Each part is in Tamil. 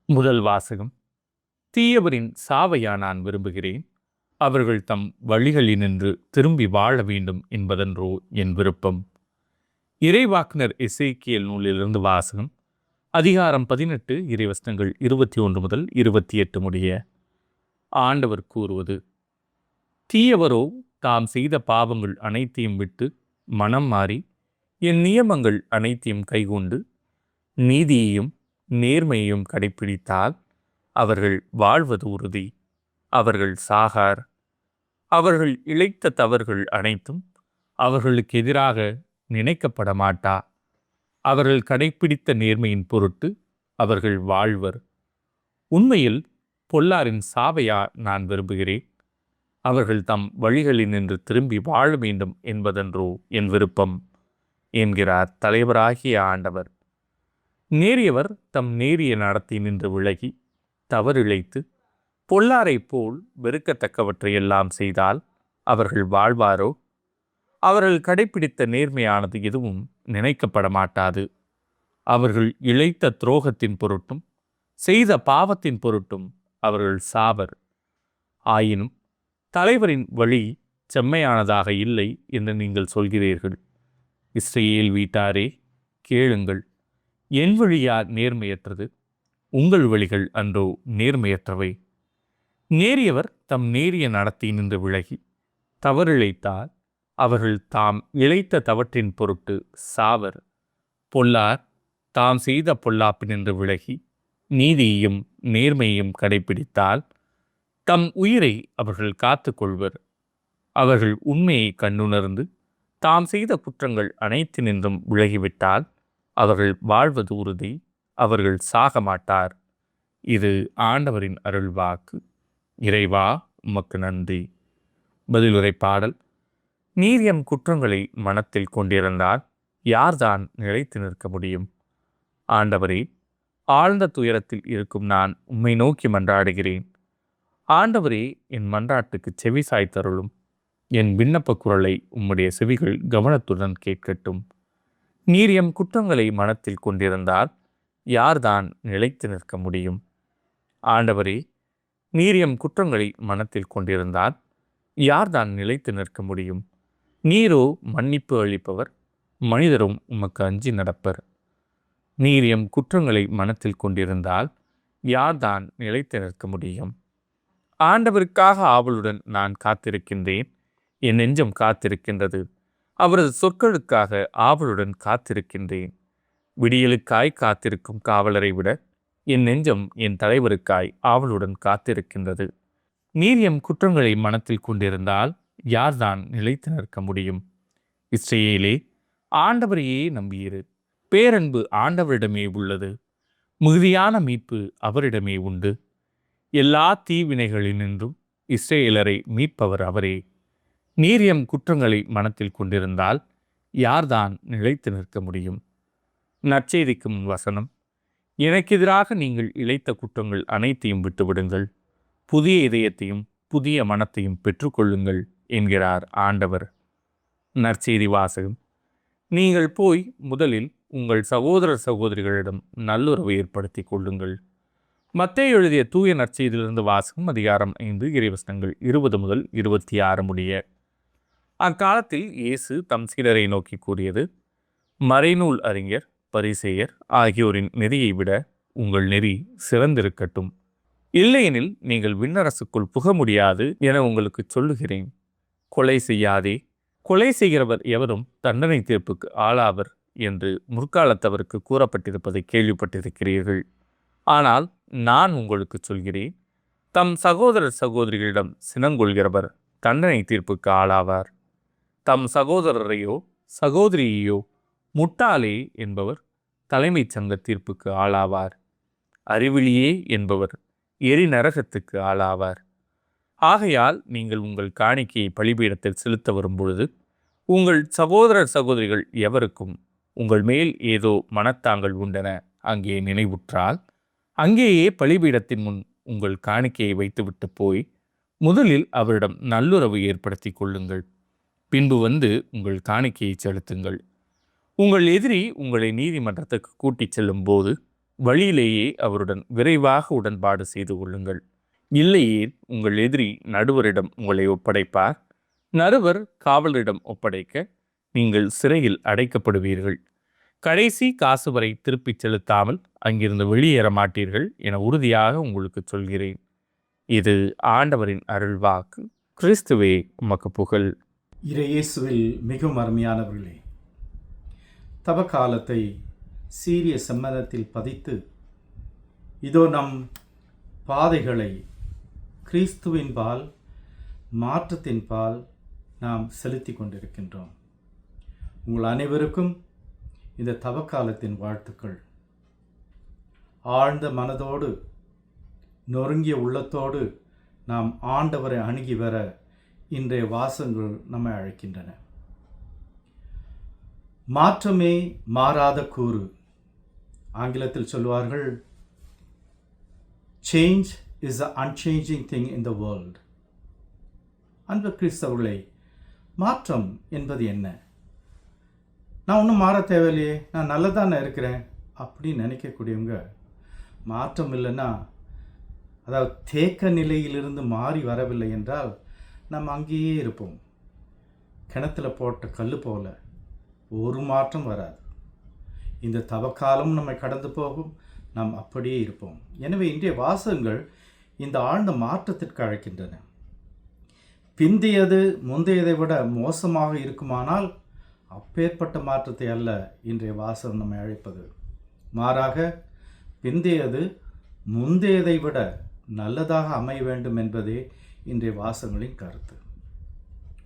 முதல் வாசகம். தீயவரின் சாவையா நான் விரும்புகிறேன், அவர்கள் தம் வழிகளினின்று திரும்பி வாழ வேண்டும் என்பதன்றோ என் விருப்பம். இறைவாக்குனர் எசேக்கியேல் நூலிலிருந்து வாசகம். அதிகாரம் 18, இறைவசனங்கள் 21 முதல் 28 முடிய. ஆண்டவர் கூறுவது: தீயவரோ தாம் செய்த பாவங்கள் அனைத்தையும் விட்டு மனம் மாறி என் நியமங்கள் அனைத்தையும் கைகொண்டு நீதியையும் நேர்மையையும் கடைப்பிடித்தால் அவர்கள் வாழ்வது உறுதி, அவர்கள் சாகார். அவர்கள் இழைத்த தவறுகள் அனைத்தும் அவர்களுக்கு எதிராக நினைக்கப்பட மாட்டா. அவர்கள் கடைப்பிடித்த நேர்மையின் பொருட்டு அவர்கள் வாழ்வர். உண்மையில் பொல்லாரின் சாவையா நான் விரும்புகிறேன், அவர்கள் தம் வழிகளினின்று திரும்பி வாழ வேண்டும் என்பதன்றோ என் விருப்பம் என்கிறார் தலைவராகிய ஆண்டவர். நேரியவர் தம் நேரிய நடத்தி நின்று விலகி தவறிழைத்து பொல்லாரைப் போல் வெறுக்கத்தக்கவற்றை எல்லாம் செய்தால் அவர்கள் வாழ்வாரோ? அவர்கள் கடைப்பிடித்த நேர்மையானது எதுவும் நினைக்கப்பட மாட்டாது. அவர்கள் இழைத்த துரோகத்தின் பொருட்டும் செய்த பாவத்தின் பொருட்டும் அவர்கள் சாவர். ஆயினும் தலைவரின் வழி செம்மையானதாக இல்லை என்று நீங்கள் சொல்கிறீர்கள். இஸ்ரவேல் வீட்டாரே, கேளுங்கள். என் வழியா நேர்மையற்றது? உங்கள் வழிகள் அன்றோ நேர்மையற்றவை? நேரியவர் தம் நேரிய நடத்தி நின்று விலகி தவறிழைத்தால் அவர்கள் தாம் இழைத்த தவற்றின் பொருட்டு சாவர். பொல்லார் தாம் செய்த பொல்லாப்பினின்று விலகி நீதியையும் நேர்மையையும் கடைப்பிடித்தால் தம் உயிரை அவர்கள் காத்து கொள்வர். அவர்கள் உண்மையை கண்டுணர்ந்து தாம் செய்த குற்றங்கள் அனைத்தினின்றும் விலகிவிட்டால் அவர்கள் வாழ்வது உறுதி, அவர்கள் சாக மாட்டார். இது ஆண்டவரின் அருள்வாக்கு. இறைவா, உமக்கு நன்றி. பதிலுரை பாடல். நீர் எம் குற்றங்களை மனத்தில் கொண்டிருந்தால் யார்தான் நிலைத்து நிற்க முடியும்? ஆண்டவரே, ஆழ்ந்த துயரத்தில் இருக்கும் நான் உம்மை நோக்கி மன்றாடுகிறேன். ஆண்டவரே, என் மன்றாட்டுக்கு செவி சாய்த்தருளும். என் விண்ணப்ப குரலை உம்முடைய செவிகள் கவனத்துடன் கேட்கட்டும். நீர் எம் குற்றங்களை மனத்தில் கொண்டிருந்தால் யார்தான் நிலைத்து நிற்க முடியும்? ஆண்டவரே, நீர் எம் குற்றங்களை மனத்தில் கொண்டிருந்தால் யார்தான் நிலைத்து நிற்க முடியும்? நீரோ மன்னிப்பு அளிப்பவர், மனிதரும் உமக்கு அஞ்சி நடப்பர். நீர் எம் குற்றங்களை மனத்தில் கொண்டிருந்தால் யார்தான் நிலைத்து நிற்க முடியும்? ஆண்டவருக்காக ஆவலுடன் நான் காத்திருக்கின்றேன். என் நெஞ்சம் காத்திருக்கின்றது. அவரது சொற்களுக்காக ஆவலுடன் காத்திருக்கின்றேன். விடியலுக்காய் காத்திருக்கும் காவலரை விட என் நெஞ்சம் என் தலைவருக்காய் ஆவலுடன் காத்திருக்கின்றது. நீர் எம் குற்றங்களை மனத்தில் கொண்டிருந்தால் யார்தான் நிலைத்து நிற்க முடியும்? இஸ்ரவேலே, ஆண்டவரையே நம்பியிரு. பேரன்பு ஆண்டவரிடமே உள்ளது. மிகுதியான மீட்பு அவரிடமே உண்டு. எல்லா தீவினைகளினின்றும் இஸ்ரவேலரை மீட்பவர் அவரே. நீர் எம் குற்றங்களை மனத்தில் கொண்டிருந்தால் யார்தான் நிலைத்து நிற்க முடியும்? நற்செய்திக்கு முன் வசனம். எனக்கு எதிராக நீங்கள் இழைத்த குற்றங்கள் அனைத்தையும் விட்டுவிடுங்கள், புதிய இதயத்தையும் புதிய மனத்தையும் பெற்றுக்கொள்ளுங்கள் என்கிறார் ஆண்டவர். நற்செய்தி வாசகம். நீங்கள் போய் முதலில் உங்கள் சகோதர சகோதரிகளிடம் நல்லுறவு ஏற்படுத்தி கொள்ளுங்கள். மத்தேயு எழுதிய தூய நற்செய்தியிலிருந்து வாசகம். அதிகாரம் 5, இறைவசனங்கள் 20 முதல் 26 முடிய. அக்காலத்தில் இயேசு தம் சீடரை நோக்கி கூறியது: மறைநூல் அறிஞர், பரிசேயர் ஆகியோரின் நெறியை விட உங்கள் நெறி சிறந்திருக்கட்டும். இல்லையெனில் நீங்கள் விண்ணரசுக்குள் புக முடியாது என உங்களுக்கு சொல்லுகிறேன். கொலை செய்யாதே, கொலை செய்கிறவர் எவரும் தண்டனை தீர்ப்புக்கு ஆளாவர் என்று முற்காலத்தவருக்கு கூறப்பட்டிருப்பதை கேள்விப்பட்டிருக்கிறீர்கள். ஆனால் நான் உங்களுக்கு சொல்கிறேன், தம் சகோதரர் சகோதரிகளிடம் சினங்கொள்கிறவர் தண்டனை தீர்ப்புக்கு ஆளாவார். தம் சகோதரரையோ சகோதரியையோ முட்டாளே என்பவர் தலைமைச் சங்க தீர்ப்புக்கு ஆளாவார். அறிவிலியே என்பவர் எரி நரகத்துக்கு ஆளாவார். ஆகையால் நீங்கள் உங்கள் காணிக்கையை பலிபீடத்தில் செலுத்த வரும்பொழுது உங்கள் சகோதரர் சகோதரிகள் எவருக்கும் உங்கள் மேல் ஏதோ மனத்தாங்கள் உண்டென அங்கே நினைவுற்றால், அங்கேயே பலிபீடத்தின் முன் உங்கள் காணிக்கையை வைத்துவிட்டு போய் முதலில் அவரிடம் நல்லுறவு ஏற்படுத்தி கொள்ளுங்கள். பின்பு வந்து உங்கள் காணிக்கையை செலுத்துங்கள். உங்கள் எதிரி உங்களை நீதிமன்றத்துக்கு கூட்டிச் செல்லும் போது வழியிலேயே அவருடன் விரைவாக உடன்பாடு செய்து கொள்ளுங்கள். இல்லையே உங்கள் எதிரி நடுவரிடம் உங்களை ஒப்படைப்பார். நடுவர் காவலரிடம் ஒப்படைக்க நீங்கள் சிறையில் அடைக்கப்படுவீர்கள். கடைசி காசு வரை திருப்பிச் செலுத்தாமல் அங்கிருந்து வெளியேற மாட்டீர்கள் என உறுதியாக உங்களுக்கு சொல்கிறேன். இது ஆண்டவரின் அருள்வாக்கு. கிறிஸ்துவே உமக்கு புகழ். இறையேசுவில் மிகவும் அருமையானவர்களே, தவக்காலத்தை சீரிய செம்மதத்தில் பதித்து இதோ நம் பாதைகளை கிறிஸ்துவின் பால் மாற்றத்தின் பால் நாம் செலுத்தி கொண்டிருக்கின்றோம். உங்கள் அனைவருக்கும் இந்த தவக்காலத்தின் வாழ்த்துக்கள். ஆழ்ந்த மனதோடு நொறுங்கிய உள்ளத்தோடு நாம் ஆண்டவரை அணுகி வர இன்றைய வாசங்கள் நம்மை அழைக்கின்றன. மாற்றமே மாறாத கூறு. ஆங்கிலத்தில் சொல்வார்கள், change is a unchanging thing in the world. அன்பு கிறிஸ்தவர்களே, மாற்றம் என்பது என்ன? நான் ஒன்றும் மாற தேவையில்லையே, நான் நல்லதானே இருக்கிறேன் அப்படின்னு நினைக்கக்கூடியவங்க, மாற்றம் இல்லைன்னா, அதாவது தேக்க நிலையிலிருந்து மாறி வரவில்லை என்றால் நம்ம அங்கேயே இருப்போம். கிணத்துல போட்ட கல் போல ஒரு மாற்றம் வராது. இந்த தவக்காலம் நம்மை கடந்து போகும், நாம் அப்படியே இருப்போம். எனவே இன்றைய வாசகங்கள் இந்த ஆழ்ந்த மாற்றத்திற்கு அழைக்கின்றன. பிந்தையது முந்தையதை விட மோசமாக இருக்குமானால் அப்பேற்பட்ட மாற்றத்தை அல்ல இன்றைய வாசகம் நம்மை அழைப்பது. மாறாக பிந்தையது முந்தையதை விட நல்லதாக அமைய வேண்டும் என்பதே இன்றைய வாசகங்களின் கருத்து.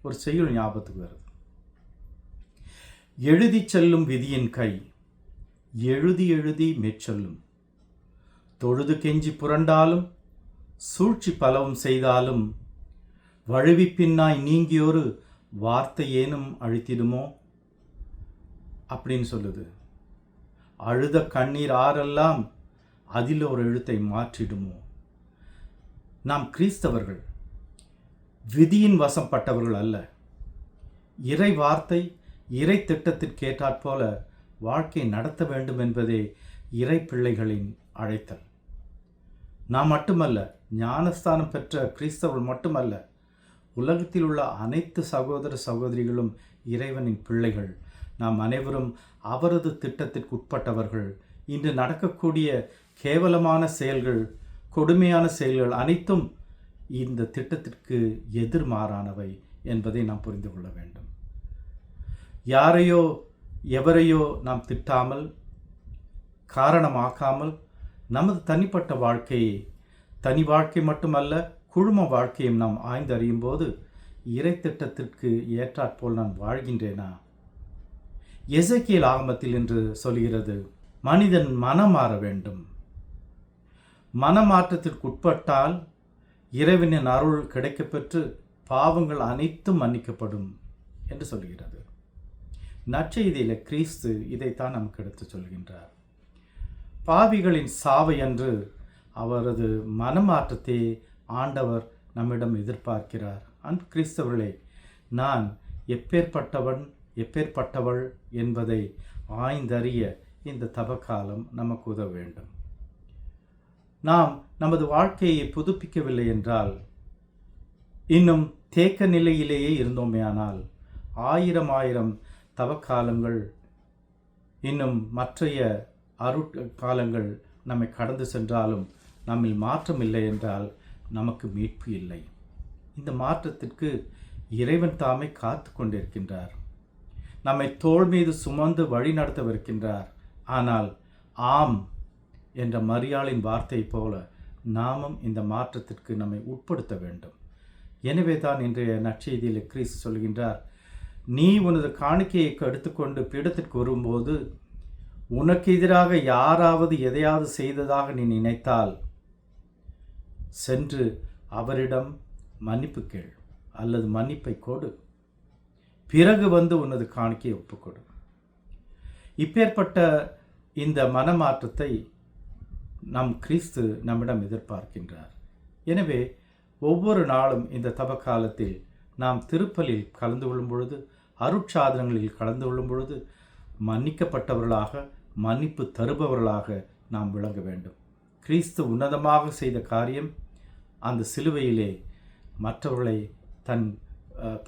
ஒரு செய்யுள் ஞாபகத்துக்கு வருது. எழுதி செல்லும் விதியின் கை எழுதி எழுதி மேற்சொல்லும். தொழுது கெஞ்சி புரண்டாலும் சூழ்ச்சி பலவும் செய்தாலும் வழுவி பின்னாய் நீங்கியொரு வார்த்தை ஏனும் அழுத்திடுமோ அப்படின்னு சொல்லுது. அழுத கண்ணீர் ஆறெல்லாம் அதில் ஒரு எழுத்தை மாற்றிடுமோ. நாம் கிறிஸ்தவர்கள் விதியின் வசப்பட்டவர்கள் அல்ல. இறை வார்த்தை இறை திட்டத்திற்கு ஏற்றாற்போல வாழ்க்கை நடத்த வேண்டும் என்பதே இறை பிள்ளைகளின் அழைத்தல். நாம் மட்டுமல்ல, ஞானஸ்தானம் பெற்ற கிறிஸ்தவர்கள் மட்டுமல்ல, உலகத்தில் உள்ள அனைத்து சகோதர சகோதரிகளும் இறைவனின் பிள்ளைகள். நாம் அனைவரும் அவரது திட்டத்திற்கு உட்பட்டவர்கள். இன்று நடக்கக்கூடிய கேவலமான செயல்கள், கொடுமையான செயல்கள் அனைத்தும் இந்த திட்டத்திற்கு எதிர்மாறானவை என்பதை நாம் புரிந்து கொள்ள வேண்டும். யாரையோ எவரையோ நாம் திட்டாமல், காரணமாக்காமல், நமது தனிப்பட்ட வாழ்க்கையை, தனி வாழ்க்கை மட்டுமல்ல குழும வாழ்க்கையும் நாம் ஆய்ந்தறியும் போது இறை திட்டத்திற்கு ஏற்றாற்போல் நான் வாழ்கின்றேனா? எசேக்கியேல் ஆகமத்தில் என்று சொல்கிறது, மனிதன் மனம் மாற வேண்டும். மனமாற்றத்திற்கு உட்பட்டால் இறைவனின் அருள் கிடைக்கப்பெற்று பாவங்கள் அனைத்தும் மன்னிக்கப்படும் என்று சொல்கிறது. நற்செய்தியில் கிறிஸ்து இதைத்தான் நமக்கு எடுத்து சொல்கின்றார். பாவிகளின் சாவை அன்று அவரது மனமாற்றத்தை ஆண்டவர் நம்மிடம் எதிர்பார்க்கிறார். அன்பு கிறிஸ்தவர்களே, நான் எப்பேற்பட்டவன் எப்பேற்பட்டவள் என்பதை ஆய்ந்தறிய இந்த தவக்காலம் நமக்கு உதவ வேண்டும். நாம் நமது வாழ்க்கையை புதுப்பிக்கவில்லை என்றால், இன்னும் தேக்க நிலையிலேயே இருந்தோமேயானால், ஆயிரம் தவக்காலங்கள், இன்னும் மற்றைய அருட்காலங்கள் நம்மை கடந்து சென்றாலும் நம்மில் மாற்றம் இல்லை என்றால் நமக்கு மீட்பு இல்லை. இந்த மாற்றத்திற்கு இறைவன் தாமே காத்து கொண்டிருக்கின்றார். நம்மை தோள் மீது சுமந்து வழி நடத்தவிருக்கின்றார். ஆனால் ஆம் என்ற மரியாளின் வார்த்தை போல நாமும் இந்த மாற்றத்திற்கு நம்மை உட்படுத்த வேண்டும். எனவே தான் இன்றைய நற்செய்தியில் கிறிஸ்து சொல்கின்றார், நீ உனது காணிக்கையை எடுத்துக்கொண்டு பீடத்திற்கு வரும்போது உனக்கு எதிராக யாராவது எதையாவது செய்ததாக நீ நினைத்தால் சென்று அவரிடம் மன்னிப்பு கேள் அல்லது மன்னிப்பை கொடு. பிறகு வந்து உனது காணிக்கையை ஒப்புக்கொடு. இப்பேற்பட்ட இந்த மனமாற்றத்தை நம் கிறிஸ்து நம்மிடம் எதிர்பார்க்கின்றார். எனவே ஒவ்வொரு நாளும் இந்த தவக்காலத்தில் நாம் திருப்பலில் கலந்து கொள்ளும் பொழுது, அருட்சாதனங்களில் கலந்து கொள்ளும் பொழுது மன்னிக்கப்பட்டவர்களாக, மன்னிப்பு தருபவர்களாக நாம் விளங்க வேண்டும். கிறிஸ்து உன்னதமாக செய்த காரியம் அந்த சிலுவையிலே மற்றவர்களை தன்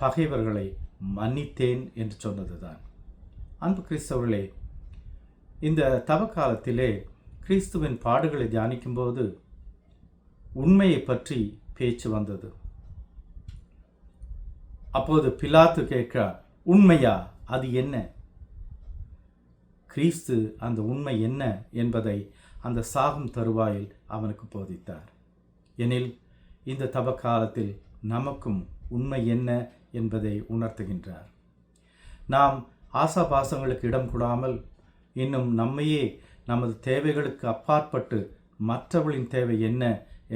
பகைவர்களை மன்னித்தேன் என்று சொன்னதுதான். அன்பு கிறிஸ்தவர்களே, இந்த தவக்காலத்திலே கிறிஸ்துவின் பாடுகளை தியானிக்கும்போது உண்மையை பற்றி பேச்சு வந்தது. அப்போது பிலாத்து கேட்கிறார், உண்மையா? அது என்ன? கிறிஸ்து அந்த உண்மை என்ன என்பதை அந்த சாகும் தருவாயில் அவனுக்கு போதித்தார். எனில் இந்த தவக்காலத்தில் நமக்கும் உண்மை என்ன என்பதை உணர்த்துகின்றார். நாம் ஆசாபாசங்களுக்கு இடம் கொடாமல் இன்னும் நம்மையே நமது தேவைகளுக்கு அப்பாற்பட்டு மற்றவர்களின் தேவை என்ன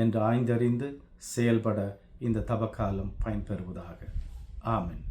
என்று ஆய்ந்தறிந்து செயல்பட இந்த தவக்காலம் பயன்பெறுவதாக. ஆமென்.